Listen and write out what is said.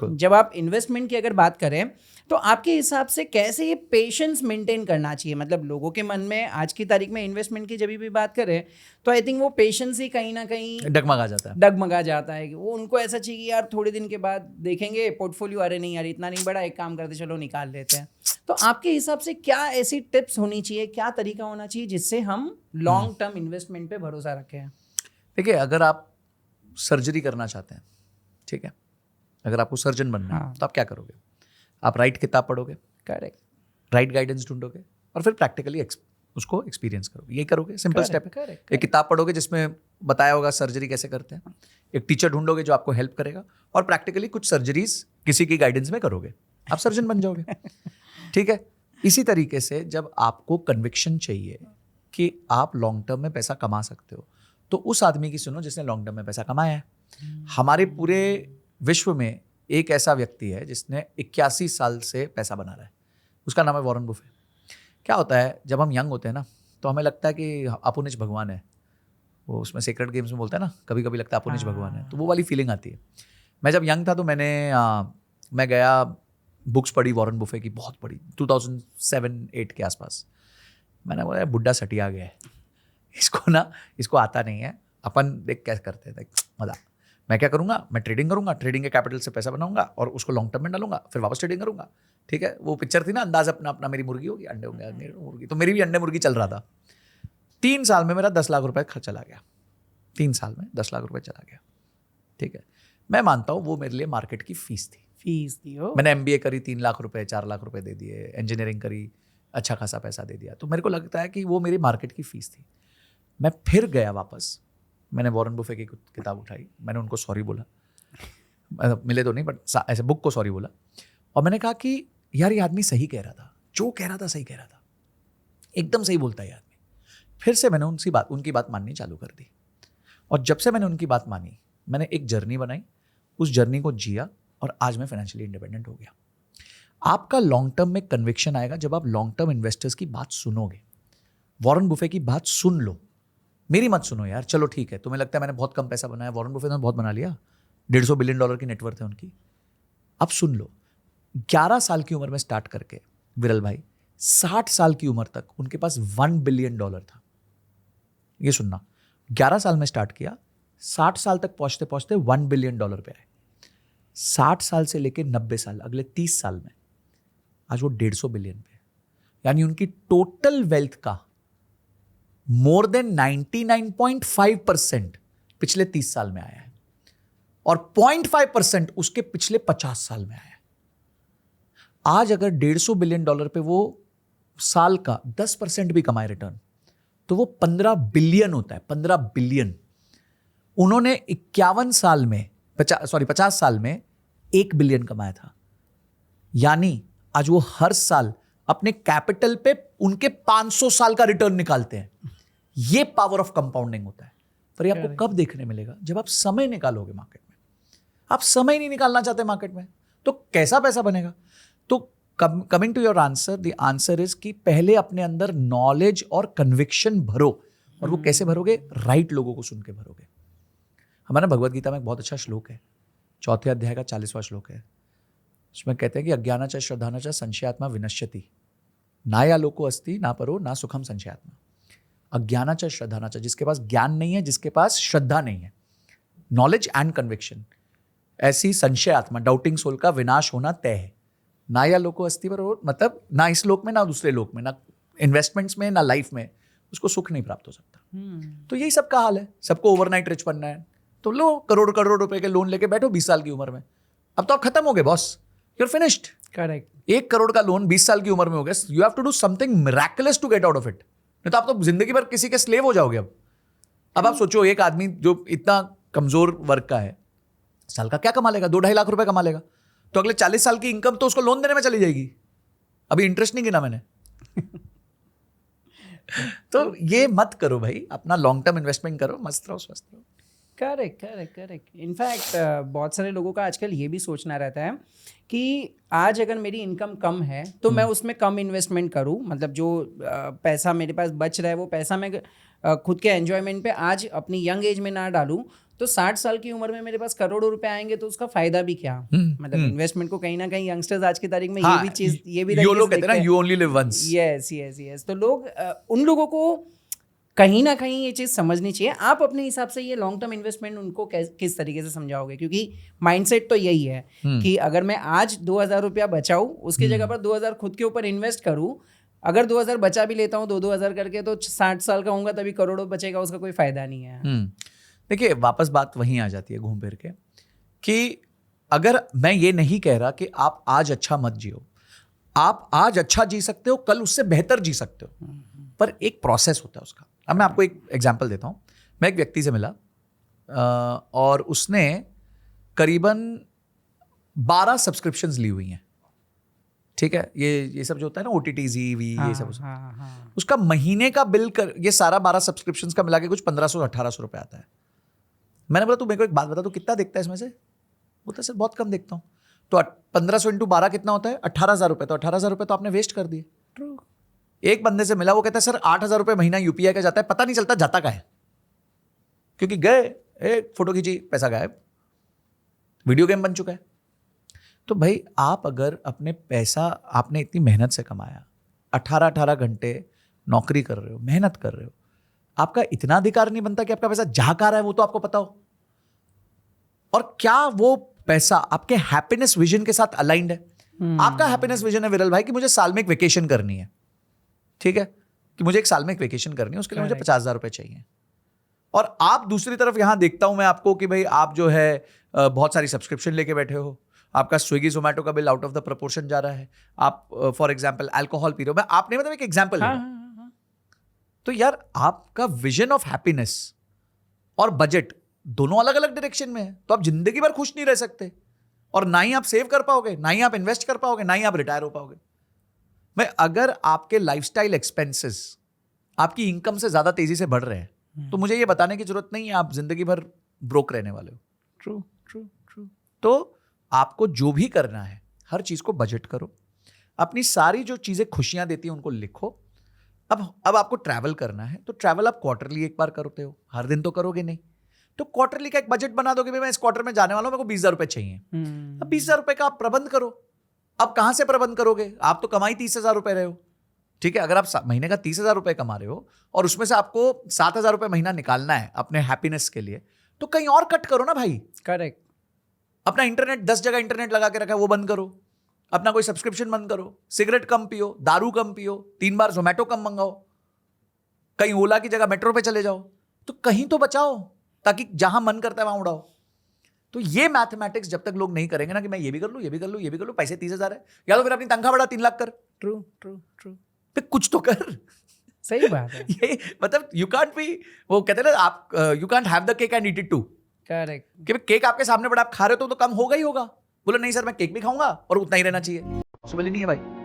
बिल्कुल। जब आप इन्वेस्टमेंट की अगर बात करें तो आपके हिसाब से कैसे ये पेशेंस मेंटेन करना चाहिए? मतलब लोगों के मन में आज की तारीख में इन्वेस्टमेंट की जब भी बात करें तो आई थिंक वो पेशेंस ही कहीं ना कहीं डगमगा जाता है। डगमगा जाता है कि वो उनको ऐसा चाहिए यार थोड़े दिन के बाद देखेंगे पोर्टफोलियो, अरे नहीं यार इतना नहीं बढ़ा, एक काम करते चलो निकाल लेते हैं। तो आपके हिसाब से क्या ऐसी टिप्स होनी चाहिए, क्या तरीका होना चाहिए जिससे हम लॉन्ग टर्म इन्वेस्टमेंट पे भरोसा रखें? देखिए, अगर आप सर्जरी करना चाहते हैं, ठीक है, अगर आपको सर्जन बनना है तो आप क्या करोगे? आप राइट किताब पढ़ोगे, करेक्ट, राइट गाइडेंस ढूंढोगे और फिर प्रैक्टिकली उसको एक्सपीरियंस करोगे। यही करोगे, सिंपल स्टेप है। करेक्ट। एक किताब पढ़ोगे जिसमें बताया होगा सर्जरी कैसे करते हैं, एक टीचर ढूंढोगे जो आपको हेल्प करेगा और प्रैक्टिकली कुछ सर्जरीज किसी की गाइडेंस में करोगे, आप सर्जन बन जाओगे। ठीक है। इसी तरीके से जब आपको कन्विक्शन चाहिए कि आप लॉन्ग टर्म में पैसा कमा सकते हो तो उस आदमी की सुनो जिसने लॉन्ग टर्म में पैसा कमाया है। हमारे पूरे विश्व में एक ऐसा व्यक्ति है जिसने 81 साल से पैसा बना रहा है, उसका नाम है वॉरेन बुफे। क्या होता है, जब हम यंग होते हैं ना तो हमें लगता है कि अपुनिच भगवान है, वो उसमें सीक्रेट गेम्स में बोलता है ना, कभी कभी लगता है अपुनिच भगवान है, तो वो वाली फीलिंग आती है। मैं जब यंग था तो मैं गया, बुक्स पढ़ी वॉरेन बुफे की, बहुत पढ़ी, 2007-8 के आसपास। मैंने बोला बुड्ढा सटिया गया है, इसको आता नहीं है, अपन देख कैसे करते थे मजा। मैं क्या करूंगा, मैं ट्रेडिंग करूंगा, ट्रेडिंग के कैपिटल से पैसा बनाऊंगा और उसको लॉन्ग टर्म में डालूंगा, फिर वापस ट्रेडिंग करूंगा। ठीक है, वो पिक्चर थी ना, अंदाज अपना अपना, मेरी मुर्गी होगी, अंडे होंगे, मुर्गी, तो मेरी भी अंडे मुर्गी चल रहा था। 3 साल में मेरा 10 लाख रुपए खर्च चला गया, 3 साल में 10 लाख रुपए चला गया। ठीक है, मैं मानता हूँ वो मेरे लिए मार्केट की फीस थी। मैंने MBA करी, 3 लाख रुपए 4 लाख रुपए दे दिए, इंजीनियरिंग करी, अच्छा खासा पैसा दे दिया, तो मेरे को लगता है कि वो मेरी मार्केट की फीस थी। मैं फिर गया वापस, मैंने वॉरेन बुफे की किताब उठाई, मैंने उनको सॉरी बोला, मिले तो नहीं बट ऐसे बुक को सॉरी बोला, और मैंने कहा कि यार ये आदमी सही कह रहा था, जो कह रहा था सही कह रहा था, एकदम सही बोलता है ये आदमी। फिर से मैंने उनकी बात माननी चालू कर दी, और जब से मैंने उनकी बात मानी, मैंने एक जर्नी बनाई, उस जर्नी को जिया और आज मैं फाइनेंशियली इंडिपेंडेंट हो गया। आपका लॉन्ग टर्म में कन्विक्शन आएगा जब आप लॉन्ग टर्म इन्वेस्टर्स की बात सुनोगे। वॉरेन बुफे की बात सुन लो, मेरी मत सुनो यार। चलो ठीक है, तुम्हें लगता है मैंने बहुत कम पैसा बनाया, वॉरेन बुफे ने बहुत बना लिया, $150 बिलियन की नेटवर्थ है उनकी। अब सुन लो, 11 साल की उम्र में स्टार्ट करके विरल भाई 60 साल की उम्र तक उनके पास $1 बिलियन था। ये सुनना, 11 साल में स्टार्ट किया, 60 साल तक पहुंचते पहुंचते $1 बिलियन पे आए। 60 साल से लेकर 90 साल, अगले 30 साल में आज वो 150 बिलियन पे, यानी उनकी टोटल वेल्थ का मोर देन 99.5% पिछले 30 साल में आया है, और 0.5% उसके पिछले 50 साल में आया है। आज अगर $150 बिलियन पे वो साल का 10% भी कमाए रिटर्न, तो वो 15 बिलियन होता है, 15 बिलियन। उन्होंने 50 साल में 1 बिलियन कमाया था, यानी आज वो हर साल अपने कैपिटल पे उनके 500 साल का रिटर्न निकालते हैं। ये पावर ऑफ कंपाउंडिंग होता है। पर ये आपको कब देखने मिलेगा? जब आप समय निकालोगे मार्केट में। आप समय नहीं निकालना चाहते मार्केट में, तो कैसा पैसा बनेगा? तो coming to your answer, the answer is कि पहले अपने अंदर नॉलेज और कन्विक्शन भरो। और वो कैसे भरोगे? राइट लोगों को सुन के भरोगे। हमारा भगवद गीता में एक बहुत अच्छा श्लोक है, 4थे अध्याय का 40वां श्लोक है। उसमें कहते हैं कि अज्ञाना च श्रद्धाना च संशयात्मा विनश्यति, ना या लोको अस्ति ना परो ना सुखम संशयात्मा। अज्ञाना च श्रद्धाना च, जिसके पास ज्ञान नहीं है, जिसके पास श्रद्धा नहीं है, नॉलेज एंड कन्विक्शन, ऐसी संशय आत्मा, डाउटिंग सोल का विनाश होना तय है। ना या लोको अस्ति परो, मतलब ना इस लोक में ना दूसरे लोक में, ना इन्वेस्टमेंट्स में ना लाइफ में उसको सुख नहीं प्राप्त हो सकता। तो यही सबका हाल है, सबको ओवरनाइट रिच बनना है, तो लो करोड़ करोड़ रुपए के लोन लेके बैठो 20 साल की उम्र में। अब तो आप खत्म हो गए boss, you are finished. Correct. 1 crore का लोन 20 साल की उम्र में हो गया, you have to do something miraculous to get out of it, नहीं तो आप तो जिंदगी भर किसी के स्लेव हो जाओगे। अब आप सोचो, एक आदमी जो इतना कमजोर वर्ग का है, साल का क्या कमा लेगा? 2-2.5 लाख रुपए कमा लेगा, तो अगले 40 साल की इनकम तो उसको लोन देने में चली जाएगी। अभी इंटरेस्ट नहीं गिना मैंने। तो ये मत करो भाई, अपना लॉन्ग टर्म इन्वेस्टमेंट करो, मस्त रहो, स्वस्थ रहो। करेक्ट। इनफैक्ट बहुत सारे लोगों का आजकल ये भी सोचना रहता है कि आज अगर मेरी इनकम कम है तो मैं उसमें कम इन्वेस्टमेंट करूं, मतलब जो पैसा मेरे पास बच रहा है वो पैसा मैं खुद के एंजॉयमेंट पे आज अपनी यंग एज में ना डालूं, तो 60 साल की उम्र में मेरे पास करोड़ों रुपए आएंगे तो उसका फायदा भी क्या? मतलब इन्वेस्टमेंट को कहीं ना कहीं यंगस्टर्स आज की तारीख में ये भी यो लोग कहते हैं ना, you only live once. Yes. तो लोग उन लोगों को कहीं ना कहीं ये चीज़ समझनी चाहिए। आप अपने हिसाब से ये लॉन्ग टर्म इन्वेस्टमेंट उनको किस तरीके से समझाओगे? क्योंकि माइंडसेट तो यही है कि अगर मैं आज 2,000 रुपया बचाऊं, उसकी जगह पर 2,000 खुद के ऊपर इन्वेस्ट करूं, अगर 2,000 बचा भी लेता हूं 2,000 करके, तो 60 साल का होऊंगा तभी करोड़ों बचेगा, उसका कोई फायदा नहीं है। देखिए, वापस बात वहीं आ जाती है घूम फिर के कि अगर मैं ये नहीं कह रहा कि आप आज अच्छा मत जियो, आप आज अच्छा जी सकते हो, कल उससे बेहतर जी सकते हो, पर एक प्रोसेस होता है उसका। अब मैं आपको एक एग्जांपल देता हूँ। मैं एक व्यक्ति से मिला और उसने करीबन 12 सब्सक्रिप्शंस ली हुई हैं, ठीक है। ये सब जो होता है ना, OTT, ZEE, ये सब उसका महीने का बिल ये सारा 12 सब्सक्रिप्शंस का मिला के कुछ 1,500-1,800 रुपये आता है। मैंने बोला, तू मेरे को एक बात बता, तू कितना देखता है इसमें से? बोलता सर बहुत कम देखता हूँ। तो 1500 इंटू 12 कितना होता है? 18,000 रुपये। तो 18,000 रुपये तो आपने वेस्ट कर दिए। ट्रू। एक बंदे से मिला, वो कहता है सर 8,000 रुपये महीना UPI का जाता है, पता नहीं चलता जाता का है, क्योंकि गए, एक फोटो खींची, पैसा गायब, वीडियो गेम बन चुका है। तो भाई आप अगर अपने पैसा आपने इतनी मेहनत से कमाया, 18 घंटे नौकरी कर रहे हो, मेहनत कर रहे हो, आपका इतना अधिकार नहीं बनता कि आपका पैसा जहां का रहा है वो तो आपको पता हो? और क्या वो पैसा आपके हैप्पीनेस विजन के साथ अलाइंड है? आपका हैप्पीनेस विजन है विरल भाई कि मुझे साल में एक वेकेशन करनी है, ठीक है, कि मुझे एक साल में एक वेकेशन करनी है, उसके लिए मुझे 50,000 रुपए चाहिए। और आप दूसरी तरफ यहां देखता हूं मैं आपको कि भाई आप जो है बहुत सारी सब्सक्रिप्शन लेके बैठे हो, आपका स्विगी जोमेटो का bill out of the proportion जा रहा है, आप फॉर एग्जाम्पल अल्कोहल पी रहे हो। मैं आपने मतलब एक एग्जाम्पल है। तो यार आपका विजन ऑफ हैप्पीनेस और बजट दोनों अलग अलग डायरेक्शन में है, तो आप जिंदगी भर खुश नहीं रह सकते, और ना ही आप सेव कर पाओगे, ना ही आप इन्वेस्ट कर पाओगे, ना ही आप रिटायर हो पाओगे। मैं अगर आपके लाइफस्टाइल एक्सपेंसेस आपकी इनकम से ज्यादा तेजी से बढ़ रहे हैं तो मुझे ये बताने की जरूरत नहीं है आप जिंदगी भर ब्रोक रहने वाले हो। ट्रू। तो आपको जो भी करना है हर चीज को बजट करो, अपनी सारी जो चीजें खुशियां देती हैं उनको लिखो। अब आपको ट्रैवल करना है तो ट्रैवल आप क्वार्टरली एक बार करते हो, हर दिन तो करोगे नहीं, तो क्वार्टरली का एक बजट बना दोगे, मैं इस क्वार्टर में जाने वाला हूं, मेरे को 20,000 रुपए चाहिए। अब 20,000 रुपए का आप प्रबंध करो। अब कहां से प्रबंध करोगे? आप तो कमाई 30,000 रुपए रहे हो, ठीक है। अगर आप महीने का 30,000 रुपए कमा रहे हो और उसमें से आपको 7,000 रुपए महीना निकालना है अपने हैप्पीनेस के लिए, तो कहीं और कट करो ना भाई। करेक्ट। अपना इंटरनेट 10 जगह इंटरनेट लगा के रखा है वो बंद करो, अपना कोई सब्सक्रिप्शन बंद करो, सिगरेट कम पियो, दारू कम पियो, 3 बार जोमेटो कम मंगाओ, कहीं ओला की जगह मेट्रो पे चले जाओ, तो कहीं तो बचाओ ताकि जहां मन करता है वहां उड़ाओ। तो ये मैथमेटिक्स जब तक लोग नहीं करेंगे ना कि मैं ये भी कर लूं, ये भी कर लूं, ये भी कर लूं, पैसे 30,000 है, या तो फिर अपनी तनख्वाह बढ़ा 3 लाख कर। ट्रू। फिर कुछ तो कर। सही बात है। ये मतलब यू कांट बी, वो कहते हैं ना आप you can't have the cake and eat it too. Correct. कि केक आपके सामने बड़ा आप खा रहे हो तो कम होगा ही होगा। बोलो नहीं सर मैं केक भी खाऊंगा और उतना ही रहना चाहिए, पॉसिबल ही नहीं है भाई।